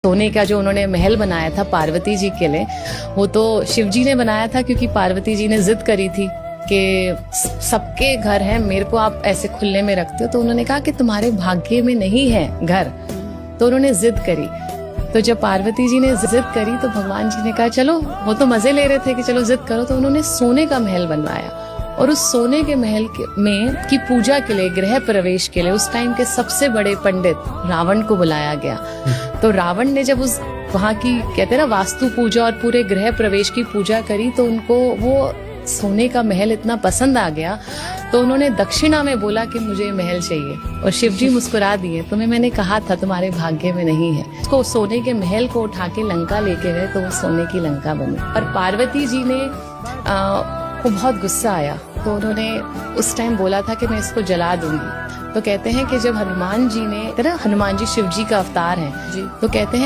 सोने का जो उन्होंने महल बनाया था पार्वती जी के लिए, वो तो शिव जी ने बनाया था क्योंकि पार्वती जी ने जिद करी थी कि सबके घर हैं, मेरे को आप ऐसे खुले में रखते हो। तो उन्होंने कहा कि तुम्हारे भाग्य में नहीं है घर, तो उन्होंने जिद करी। तो जब पार्वती जी ने जिद करी तो भगवान जी ने कहा चलो, वो तो मजे ले रहे थे कि चलो जिद करो, तो उन्होंने सोने का महल बनवाया। और उस सोने के महल में की पूजा के लिए, गृह प्रवेश के लिए उस टाइम के सबसे बड़े पंडित रावण को बुलाया गया। तो रावण ने जब उस वहाँ की कहते हैं ना वास्तु पूजा और पूरे गृह प्रवेश की पूजा करी, तो उनको वो सोने का महल इतना पसंद आ गया, तो उन्होंने दक्षिणा में बोला कि मुझे महल चाहिए। और शिव जी मुस्कुरा दिए, तुम्हें मैंने कहा था तुम्हारे भाग्य में नहीं है। उसको सोने के महल को उठा के लंका लेके गए, तो वो सोने की लंका बनी। और पार्वती जी ने को बहुत गुस्सा आया, तो उन्होंने उस टाइम बोला था कि मैं इसको जला दूंगी। तो कहते हैं कि जब हनुमान जी ने, हनुमान जी शिव जी का अवतार हैं, तो कहते हैं